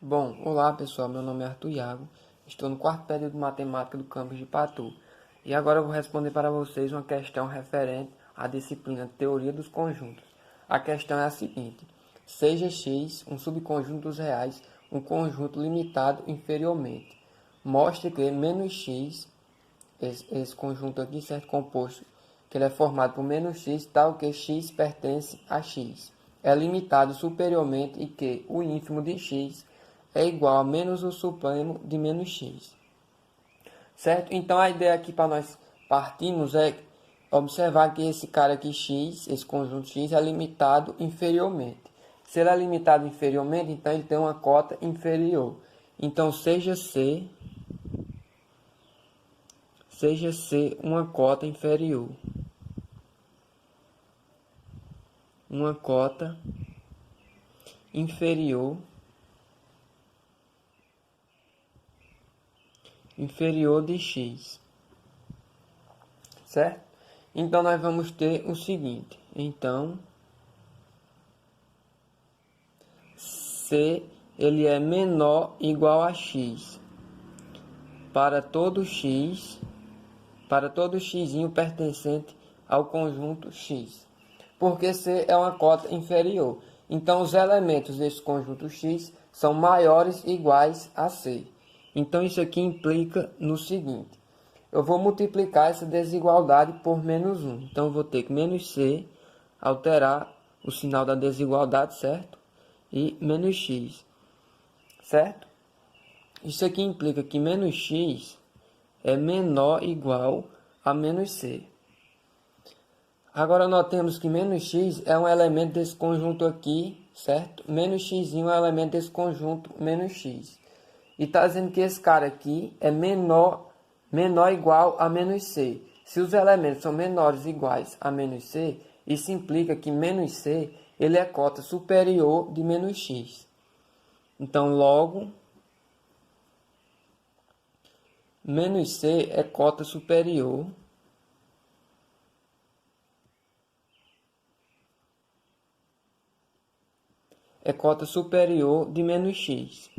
Bom, olá pessoal, meu nome é Arthur Iago, estou no quarto período de matemática do campus de Patu e agora eu vou responder para vocês uma questão referente à disciplina Teoria dos Conjuntos. A questão é a seguinte: seja X um subconjunto dos reais, um conjunto limitado inferiormente. Mostre que menos X, esse conjunto aqui, certo, composto, que ele é formado por menos X, tal que X pertence a X. É limitado superiormente e que o ínfimo de X é igual a menos o supremo de menos x. Certo? Então, a ideia aqui para nós partirmos é observar que esse cara aqui, x, esse conjunto x, é limitado inferiormente. Se ele é limitado inferiormente, então ele tem uma cota inferior. Então, seja C uma cota inferior. Uma cota inferior de x, certo? Então, nós vamos ter o seguinte. Então, C ele é menor ou igual a x para todo x pertencente ao conjunto x. Porque C é uma cota inferior. Então, os elementos desse conjunto x são maiores ou iguais a C. Então, isso aqui implica no seguinte: eu vou multiplicar essa desigualdade por menos 1. Então, eu vou ter que menos C, alterar o sinal da desigualdade, certo? E menos x, certo? Isso aqui implica que menos x é menor ou igual a menos c. Agora, notemos que menos x é um elemento desse conjunto aqui, certo? Menos x é um elemento desse conjunto menos x. E está dizendo que esse cara aqui é menor ou igual a menos c. Se os elementos são menores ou iguais a menos c, isso implica que menos c ele é cota superior de menos x. Então, logo, menos c é cota superior de menos x.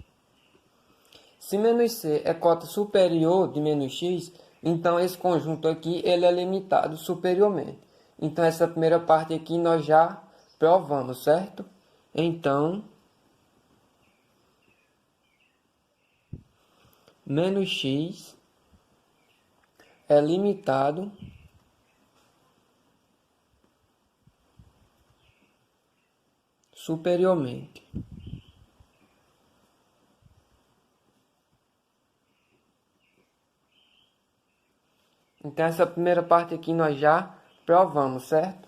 Se menos c é cota superior de menos x, então esse conjunto aqui ele é limitado superiormente. Então, essa primeira parte aqui nós já provamos, certo? Então, menos x é limitado superiormente. Então, essa primeira parte aqui nós já provamos, certo?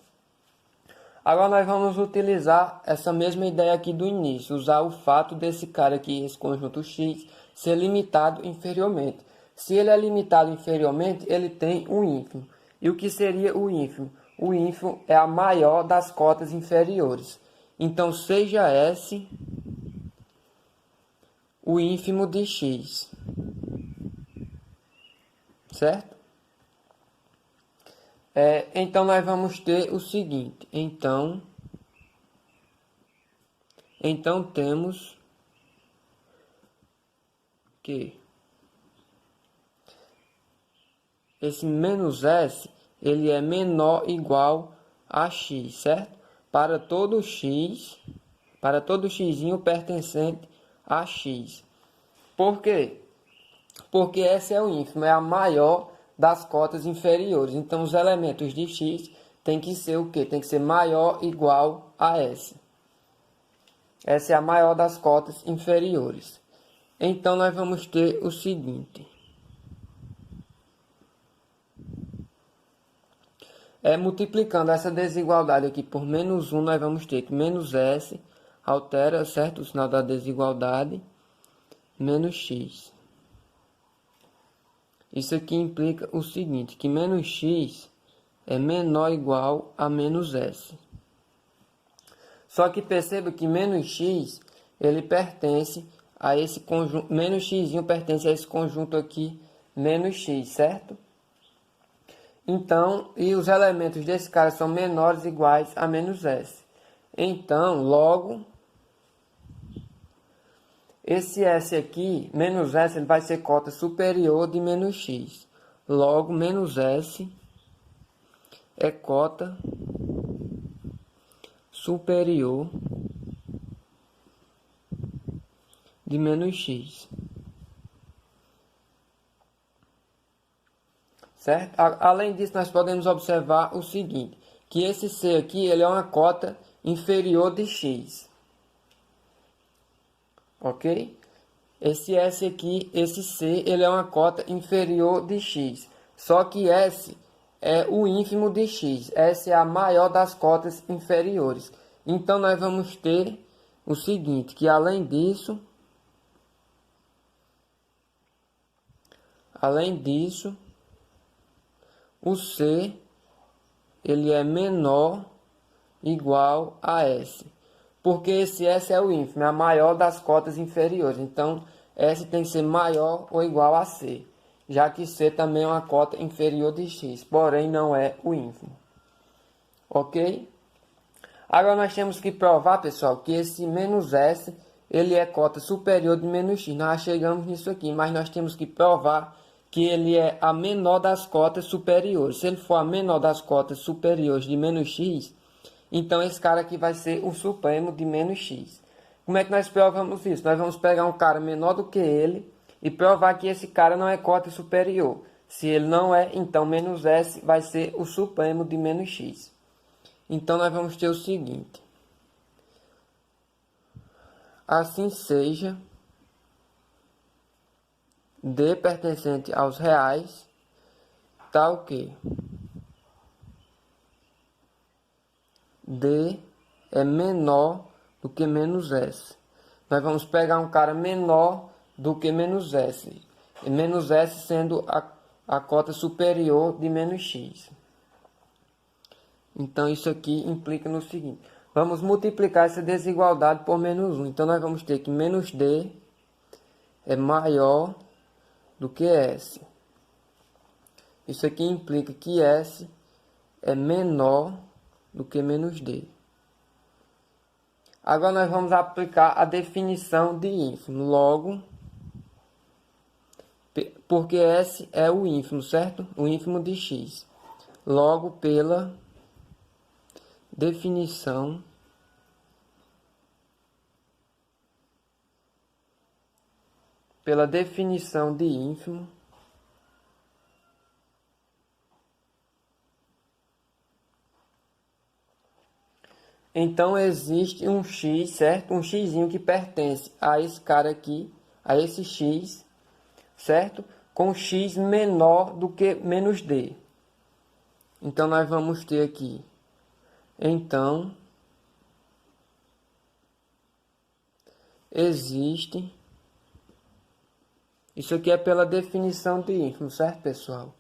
Agora nós vamos utilizar essa mesma ideia aqui do início, usar o fato desse cara aqui, esse conjunto x, ser limitado inferiormente. Se ele é limitado inferiormente, ele tem um ínfimo. E o que seria o ínfimo? O ínfimo é a maior das cotas inferiores. Então, seja S o ínfimo de x, certo? Então, nós vamos ter o seguinte. Então temos que esse menos S ele é menor ou igual a x, certo? Para todo x pertencente a x. Por quê? Porque S é o ínfimo, é a maior das cotas inferiores. Então, os elementos de x tem que ser o quê? Tem que ser maior ou igual a S. Essa é a maior das cotas inferiores. Então, nós vamos ter o seguinte. Multiplicando essa desigualdade aqui por menos 1, nós vamos ter que menos S altera, certo? O sinal da desigualdade, menos x. Isso aqui implica o seguinte, que menos x é menor ou igual a menos S. Só que perceba que menos x, ele pertence a esse conjunto, menos x pertence a esse conjunto aqui, menos x, certo? Então, e os elementos desse cara são menores ou iguais a menos S. Então, logo, esse S aqui, menos S, ele vai ser cota superior de menos X. Logo, menos S é cota superior de menos X. Certo? Além disso, nós podemos observar o seguinte, que esse C aqui, ele é uma cota inferior de X. Ok? Esse S aqui, esse C, ele é uma cota inferior de X. Só que S é o ínfimo de X. S é a maior das cotas inferiores. Então, nós vamos ter o seguinte, que além disso, o C, ele é menor igual a S. Porque esse S é o ínfimo, é a maior das cotas inferiores. Então, S tem que ser maior ou igual a C. Já que C também é uma cota inferior de X, porém não é o ínfimo. Ok? Agora nós temos que provar, pessoal, que esse menos S, ele é cota superior de menos X. Nós chegamos nisso aqui, mas nós temos que provar que ele é a menor das cotas superiores. Se ele for a menor das cotas superiores de menos X, então esse cara aqui vai ser o supremo de menos X. Como é que nós provamos isso? Nós vamos pegar um cara menor do que ele e provar que esse cara não é cota superior. Se ele não é, então menos S vai ser o supremo de menos X. Então nós vamos ter o seguinte. Assim seja, D pertencente aos reais, tá o quê? D é menor do que menos S. Nós vamos pegar um cara menor do que menos S. E menos S sendo a cota superior de menos X. Então isso aqui implica no seguinte. Vamos multiplicar essa desigualdade por menos 1. Então nós vamos ter que menos D é maior do que S. Isso aqui implica que S é menor do que menos D. Agora nós vamos aplicar a definição de ínfimo. Logo, porque S é o ínfimo, certo? O ínfimo de X. Logo, pela definição de ínfimo, então existe um X, certo? Um Xzinho que pertence a esse cara aqui, a esse X, certo? Com X menor do que menos D. Então nós vamos ter aqui, então, existe, isso aqui é pela definição de ínfimo, certo, pessoal?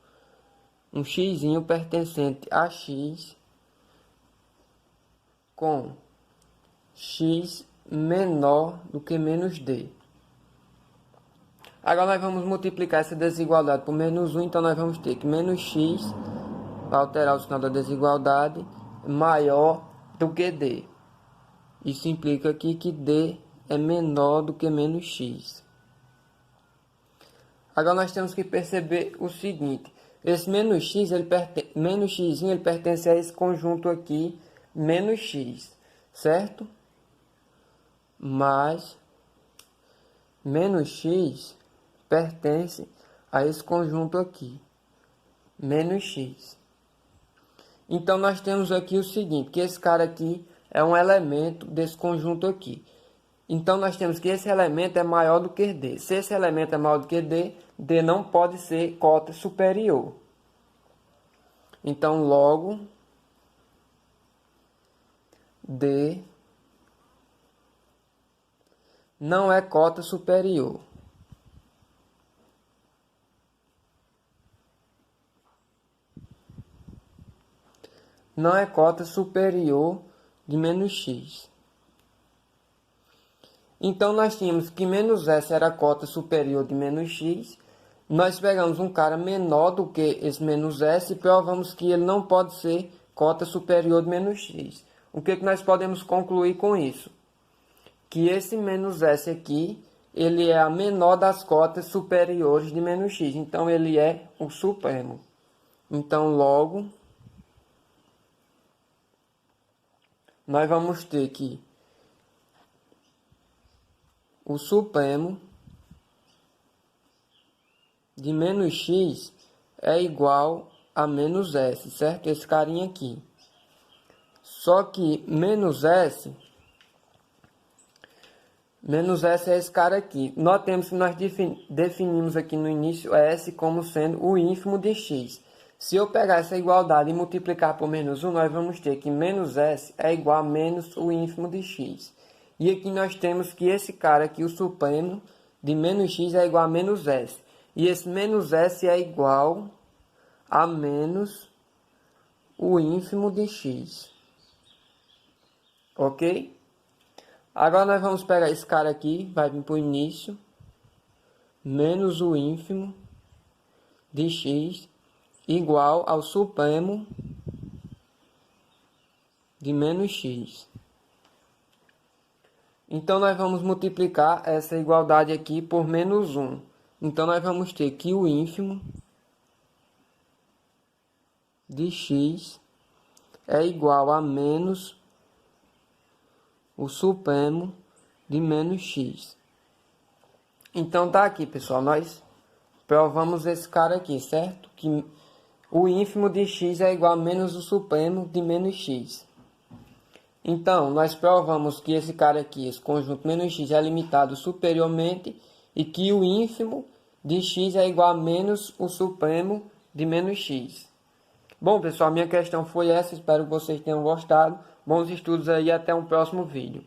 Um Xzinho pertencente a X com X menor do que menos D. Agora nós vamos multiplicar essa desigualdade por menos 1, então nós vamos ter que menos X, para alterar o sinal da desigualdade, maior do que D. Isso implica aqui que D é menor do que menos X. Agora nós temos que perceber o seguinte. Esse menos X, menos X, ele pertence a esse conjunto aqui, menos X, certo? Mas menos X pertence a esse conjunto aqui, menos X. Então nós temos aqui o seguinte, que esse cara aqui é um elemento desse conjunto aqui. Então nós temos que esse elemento é maior do que D. Se esse elemento é maior do que D, D não pode ser cota superior. Então logo D não é cota superior. Não é cota superior de menos X. Então, nós tínhamos que menos S era a cota superior de menos X. Nós pegamos um cara menor do que esse menos S e provamos que ele não pode ser cota superior de menos X. O que nós podemos concluir com isso? Que esse menos S aqui, ele é a menor das cotas superiores de menos x. Então, ele é o supremo. Então, logo, nós vamos ter que o supremo de menos x é igual a menos s, certo? Esse carinha aqui. Só que menos s é esse cara aqui. Notemos que nós definimos aqui no início s como sendo o ínfimo de x. Se eu pegar essa igualdade e multiplicar por menos 1, nós vamos ter que menos s é igual a menos o ínfimo de x. E aqui nós temos que esse cara aqui, o supremo de menos x, é igual a menos s. E esse menos s é igual a menos o ínfimo de x. Ok? Agora nós vamos pegar esse cara aqui, vai vir para o início, menos o ínfimo de x igual ao supremo de menos x. Então, nós vamos multiplicar essa igualdade aqui por menos 1. Então, nós vamos ter que o ínfimo de x é igual a menos o supremo de menos x. Então, tá aqui, pessoal. Nós provamos esse cara aqui, certo? Que o ínfimo de x é igual a menos o supremo de menos x. Então, nós provamos que esse cara aqui, esse conjunto menos x, é limitado superiormente e que o ínfimo de x é igual a menos o supremo de menos x. Bom, pessoal, minha questão foi essa. Espero que vocês tenham gostado. Bons estudos aí e até um próximo vídeo.